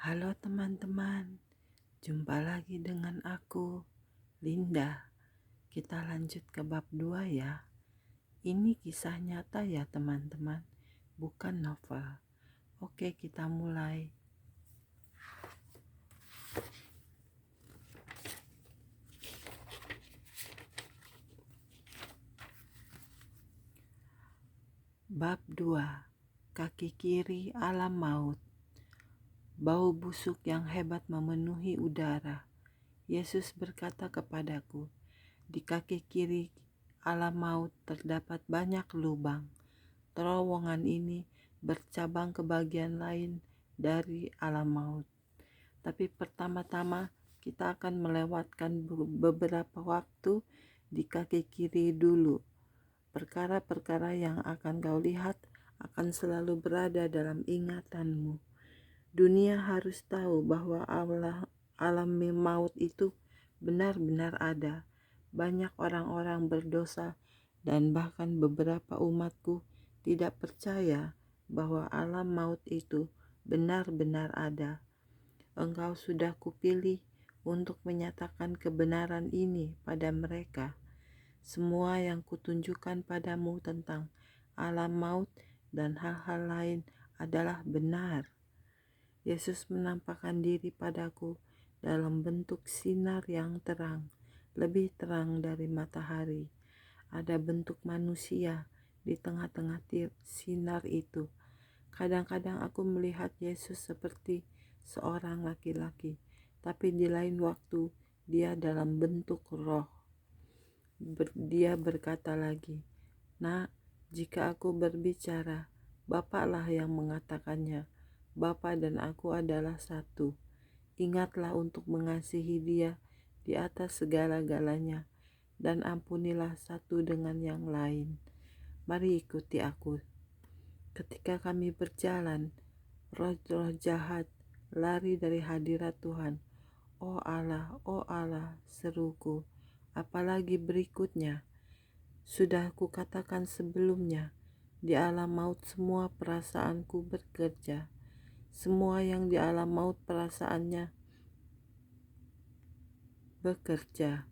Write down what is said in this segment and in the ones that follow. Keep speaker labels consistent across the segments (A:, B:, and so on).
A: Halo teman-teman, jumpa lagi dengan aku, Linda. Kita lanjut ke bab 2 ya. Ini kisah nyata ya teman-teman, bukan novel. Oke, kita mulai. Bab 2, kaki kiri alam maut. Bau busuk yang hebat memenuhi udara. Yesus berkata kepadaku, di kaki kiri alam maut terdapat banyak lubang. Terowongan ini bercabang ke bagian lain dari alam maut. Tapi pertama-tama kita akan melewatkan beberapa waktu di kaki kiri dulu. Perkara-perkara yang akan kau lihat akan selalu berada dalam ingatanmu. Dunia harus tahu bahwa alam maut itu benar-benar ada. Banyak orang-orang berdosa dan bahkan beberapa umatku tidak percaya bahwa alam maut itu benar-benar ada. Engkau sudah kupilih untuk menyatakan kebenaran ini pada mereka. Semua yang kutunjukkan padamu tentang alam maut dan hal-hal lain adalah benar. Yesus menampakkan diri padaku dalam bentuk sinar yang terang, lebih terang dari matahari. Ada bentuk manusia di tengah-tengah sinar itu. Kadang-kadang aku melihat Yesus seperti seorang laki-laki, tapi di lain waktu dia dalam bentuk roh. Dia berkata lagi, "Nak, jika aku berbicara, Bapaklah yang mengatakannya. Bapa dan aku adalah satu. Ingatlah untuk mengasihi Dia di atas segala-galanya, dan ampunilah satu dengan yang lain. Mari ikuti aku." Ketika kami berjalan, roh-roh jahat lari dari hadirat Tuhan. Oh Allah, seruku. Apalagi berikutnya, sudah kukatakan sebelumnya, di alam maut semua perasaanku bekerja. Semua yang di alam maut perasaannya bekerja.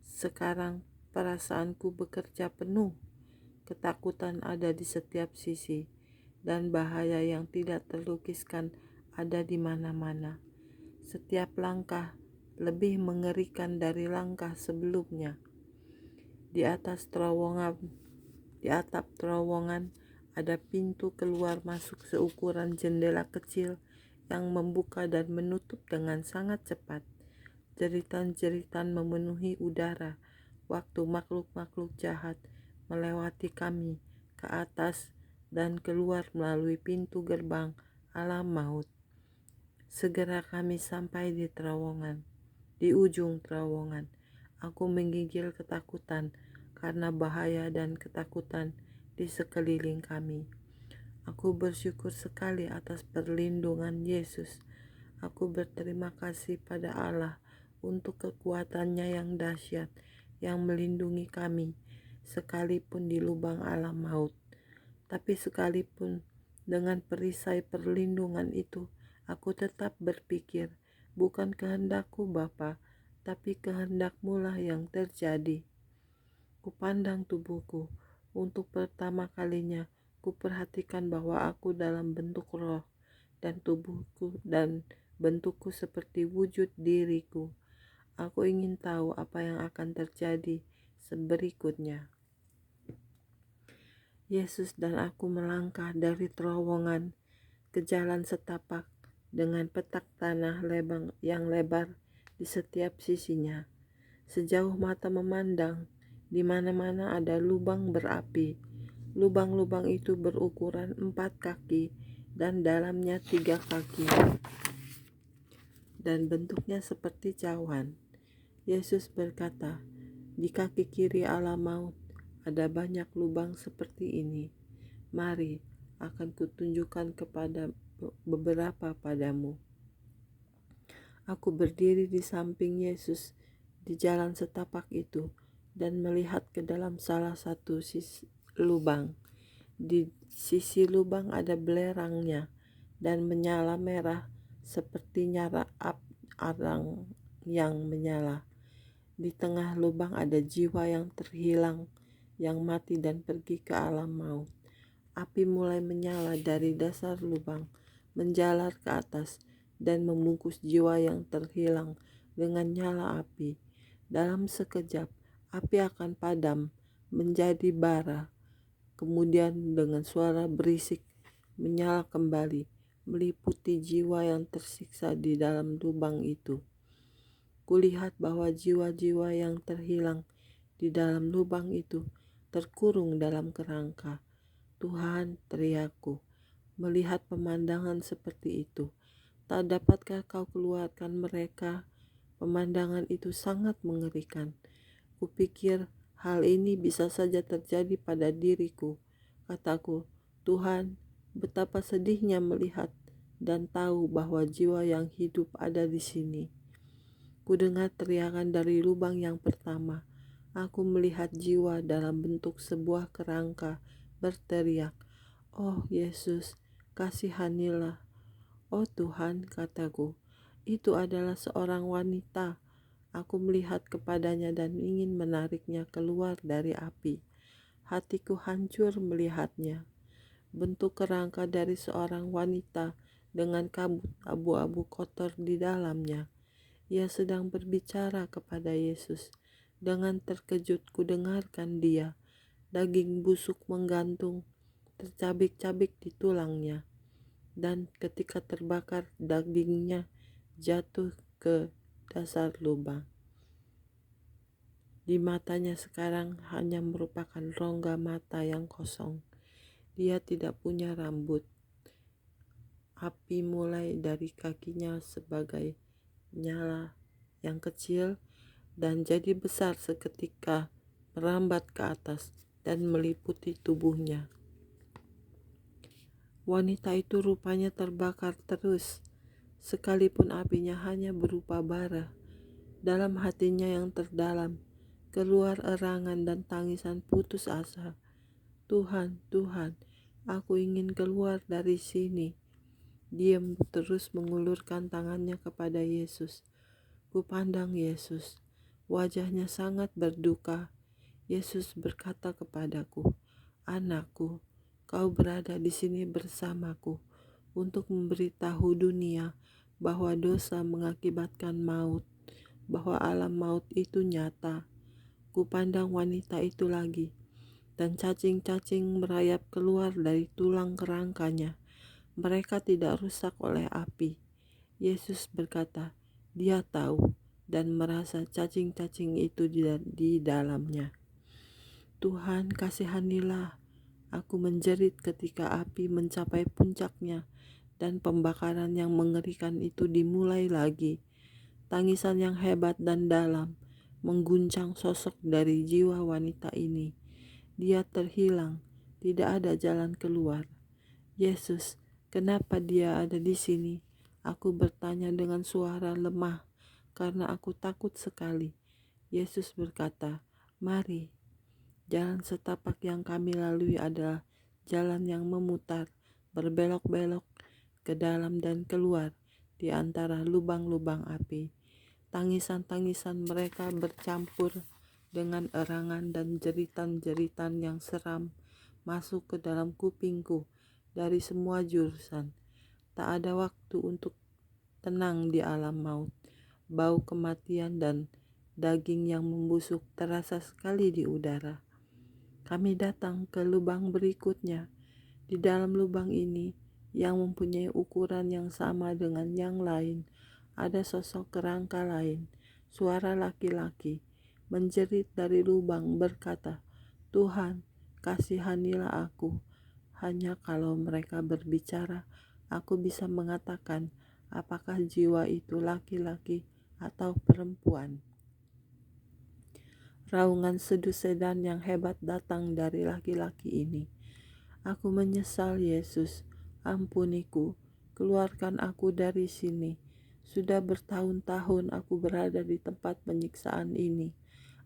A: Sekarang perasaanku bekerja penuh. Ketakutan ada di setiap sisi, dan bahaya yang tidak terlukiskan ada di mana-mana. Setiap langkah lebih mengerikan dari langkah sebelumnya. Di atap terowongan ada pintu keluar masuk seukuran jendela kecil yang membuka dan menutup dengan sangat cepat. Jeritan-jeritan memenuhi udara waktu makhluk-makhluk jahat melewati kami ke atas dan keluar melalui pintu gerbang alam maut. Segera kami sampai di terowongan. Di ujung terowongan, aku menggigil ketakutan karena bahaya dan ketakutan di sekeliling kami. Aku bersyukur sekali atas perlindungan Yesus. Aku berterima kasih pada Allah untuk kekuatannya yang dahsyat yang melindungi kami sekalipun di lubang alam maut. Tapi sekalipun dengan perisai perlindungan itu, aku tetap berpikir, bukan kehendakku Bapa, tapi kehendak-Mu lah yang terjadi. Kupandang tubuhku. Untuk pertama kalinya, kuperhatikan bahwa aku dalam bentuk roh, dan tubuhku dan bentukku seperti wujud diriku. Aku ingin tahu apa yang akan terjadi berikutnya. Yesus dan aku melangkah dari terowongan ke jalan setapak dengan petak tanah yang lebar di setiap sisinya. Sejauh mata memandang, di mana-mana ada lubang berapi. Lubang-lubang itu berukuran 4 kaki dan dalamnya 3 kaki, dan bentuknya seperti cawan. Yesus berkata, di kaki kiri alam maut ada banyak lubang seperti ini. Mari, akan kutunjukkan kepada beberapa padamu. Aku berdiri di samping Yesus di jalan setapak itu dan melihat ke dalam salah satu sisi lubang. Di sisi lubang ada belerangnya dan menyala merah seperti nyala arang yang menyala. Di tengah lubang ada jiwa yang terhilang, yang mati dan pergi ke alam maut. Api mulai menyala dari dasar lubang, menjalar ke atas, dan membungkus jiwa yang terhilang dengan nyala api. Dalam sekejap, api akan padam menjadi bara. Kemudian dengan suara berisik menyala kembali, meliputi jiwa yang tersiksa di dalam lubang itu. Kulihat bahwa jiwa-jiwa yang terhilang di dalam lubang itu terkurung dalam kerangka. Tuhan, teriakku, melihat pemandangan seperti itu. Tak dapatkah kau keluarkan mereka? Pemandangan itu sangat mengerikan. Kupikir hal ini bisa saja terjadi pada diriku. Kataku, Tuhan, betapa sedihnya melihat dan tahu bahwa jiwa yang hidup ada di sini. Kudengar teriakan dari lubang yang pertama. Aku melihat jiwa dalam bentuk sebuah kerangka berteriak, "Oh Yesus, kasihanilah." "Oh Tuhan," kataku, "itu adalah seorang wanita." Aku melihat kepadanya dan ingin menariknya keluar dari api. Hatiku hancur melihatnya. Bentuk kerangka dari seorang wanita dengan kabut abu-abu kotor di dalamnya. Ia sedang berbicara kepada Yesus. Dengan terkejut kudengarkan dia. Daging busuk menggantung, tercabik-cabik di tulangnya. Dan ketika terbakar, dagingnya jatuh ke dasar lubang. Di matanya sekarang hanya merupakan rongga mata yang kosong. Dia tidak punya rambut. Api mulai dari kakinya sebagai nyala yang kecil dan jadi besar seketika, merambat ke atas dan meliputi tubuhnya. Wanita itu rupanya terbakar terus, sekalipun apinya hanya berupa bara. Dalam hatinya yang terdalam, keluar erangan dan tangisan putus asa. "Tuhan, Tuhan, aku ingin keluar dari sini." Dia terus mengulurkan tangannya kepada Yesus. Kupandang Yesus, wajahnya sangat berduka. Yesus berkata kepadaku, "Anakku, kau berada di sini bersamaku untuk memberitahu dunia bahwa dosa mengakibatkan maut, bahwa alam maut itu nyata." Kupandang wanita itu lagi, dan cacing-cacing merayap keluar dari tulang kerangkanya. Mereka tidak rusak oleh api. Yesus berkata, dia tahu dan merasa cacing-cacing itu di dalamnya. "Tuhan, kasihanilah." Aku menjerit ketika api mencapai puncaknya dan pembakaran yang mengerikan itu dimulai lagi. Tangisan yang hebat dan dalam mengguncang sosok dari jiwa wanita ini. Dia terhilang, tidak ada jalan keluar. "Yesus, kenapa dia ada di sini?" Aku bertanya dengan suara lemah karena aku takut sekali. Yesus berkata, "Mari." Jalan setapak yang kami lalui adalah jalan yang memutar, berbelok-belok ke dalam dan keluar di antara lubang-lubang api. Tangisan-tangisan mereka bercampur dengan erangan dan jeritan-jeritan yang seram masuk ke dalam kupingku dari semua jurusan. Tak ada waktu untuk tenang di alam maut. Bau kematian dan daging yang membusuk terasa sekali di udara. Kami datang ke lubang berikutnya. Di dalam lubang ini, yang mempunyai ukuran yang sama dengan yang lain, ada sosok kerangka lain. Suara laki-laki menjerit dari lubang berkata, "Tuhan, kasihanilah aku." Hanya kalau mereka berbicara, aku bisa mengatakan apakah jiwa itu laki-laki atau perempuan. Raungan sedu sedan yang hebat datang dari laki-laki ini. "Aku menyesal, Yesus. Ampuniku, keluarkan aku dari sini. Sudah bertahun-tahun aku berada di tempat penyiksaan ini.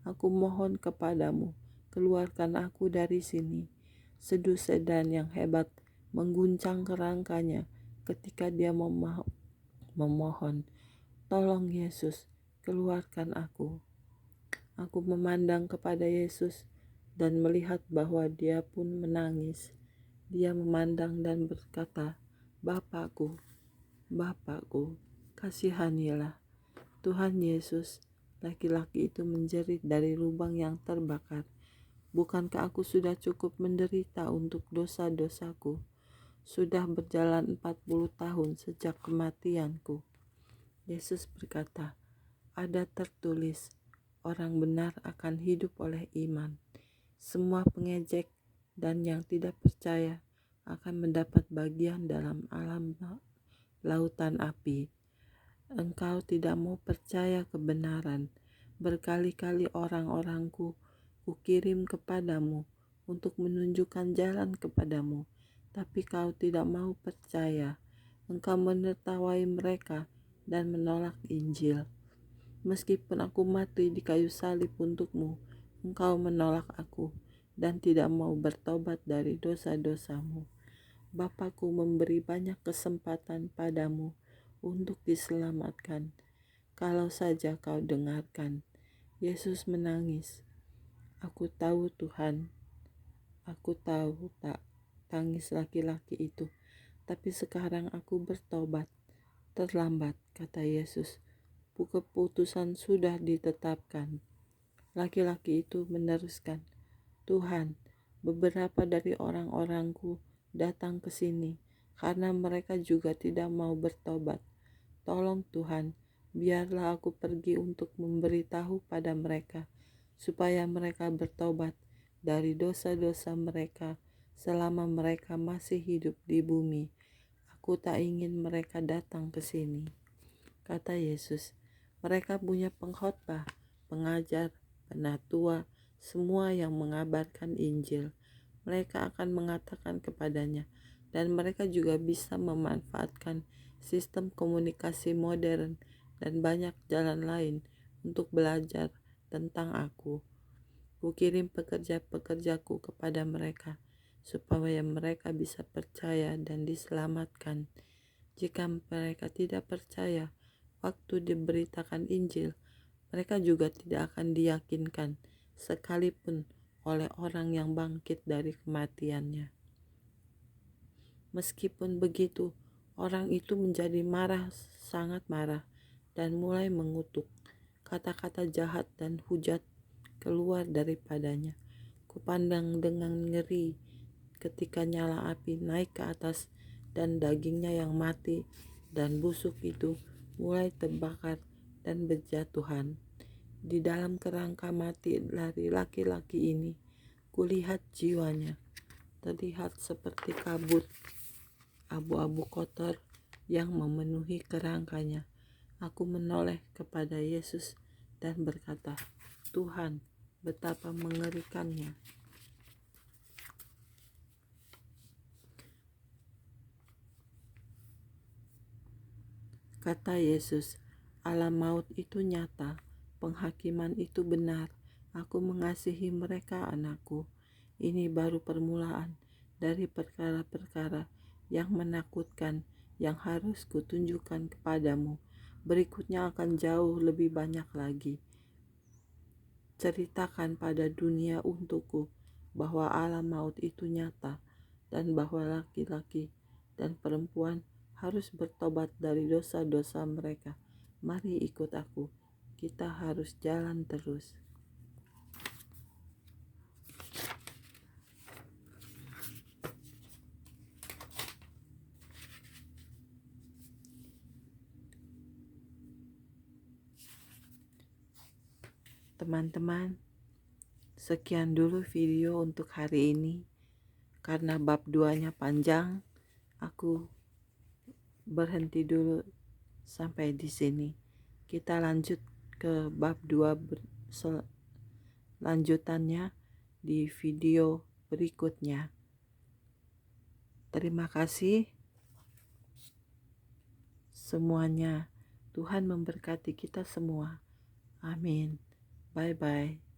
A: Aku mohon kepadamu, keluarkan aku dari sini." Sedu sedan yang hebat mengguncang kerangkanya ketika dia memohon, tolong Yesus, keluarkan aku. Aku memandang kepada Yesus dan melihat bahwa dia pun menangis. Dia memandang dan berkata, Bapakku, Bapakku, kasihanilah. Tuhan Yesus, laki-laki itu menjerit dari lubang yang terbakar. Bukankah aku sudah cukup menderita untuk dosa-dosaku? Sudah berjalan 40 tahun sejak kematianku. Yesus berkata, ada tertulis, orang benar akan hidup oleh iman. Semua pengejek dan yang tidak percaya akan mendapat bagian dalam alam lautan api. Engkau tidak mau percaya kebenaran. Berkali-kali orang-orangku kukirim kepadamu untuk menunjukkan jalan kepadamu, tapi kau tidak mau percaya. Engkau menertawai mereka dan menolak Injil. Meskipun aku mati di kayu salib untukmu, engkau menolak aku dan tidak mau bertobat dari dosa-dosamu. Bapakku memberi banyak kesempatan padamu untuk diselamatkan. Kalau saja kau dengarkan. Yesus menangis. Aku tahu Tuhan, aku tahu tak, tangis laki-laki itu. Tapi sekarang aku bertobat. Terlambat, kata Yesus. Keputusan sudah ditetapkan. Laki-laki itu meneruskan, Tuhan, beberapa dari orang-orangku datang ke sini karena mereka juga tidak mau bertobat. Tolong Tuhan, biarlah aku pergi untuk memberitahu pada mereka, supaya mereka bertobat dari dosa-dosa mereka selama mereka masih hidup di bumi. Aku tak ingin mereka datang ke sini. Kata Yesus, mereka punya pengkhotbah, pengajar, penatua, semua yang mengabarkan Injil. Mereka akan mengatakan kepadanya, dan mereka juga bisa memanfaatkan sistem komunikasi modern dan banyak jalan lain untuk belajar tentang aku. Kukirim pekerja-pekerjaku kepada mereka, supaya mereka bisa percaya dan diselamatkan. Jika mereka tidak percaya, waktu diberitakan Injil, mereka juga tidak akan diyakinkan, sekalipun oleh orang yang bangkit dari kematiannya. Meskipun begitu, orang itu menjadi marah, sangat marah, dan mulai mengutuk. Kata-kata jahat dan hujat keluar daripadanya. Kupandang dengan ngeri ketika nyala api naik ke atas dan dagingnya yang mati dan busuk itu mulai terbakar dan berjatuhan. Di dalam kerangka mati dari laki-laki ini, kulihat jiwanya terlihat seperti kabut abu-abu kotor yang memenuhi kerangkanya. Aku menoleh kepada Yesus dan berkata, Tuhan, betapa mengerikannya. Kata Yesus, alam maut itu nyata, penghakiman itu benar. Aku mengasihi mereka, anakku. Ini baru permulaan dari perkara-perkara yang menakutkan yang harus kutunjukkan kepadamu. Berikutnya akan jauh lebih banyak lagi. Ceritakan pada dunia untukku bahwa alam maut itu nyata dan bahwa laki-laki dan perempuan harus bertobat dari dosa-dosa mereka. Mari ikut aku. Kita harus jalan terus. Teman-teman, sekian dulu video untuk hari ini. Karena bab 2-nya panjang, aku berhenti dulu sampai di sini. Kita lanjut ke bab 2 lanjutannya di video berikutnya. Terima kasih semuanya. Tuhan memberkati kita semua. Amin. Bye-bye.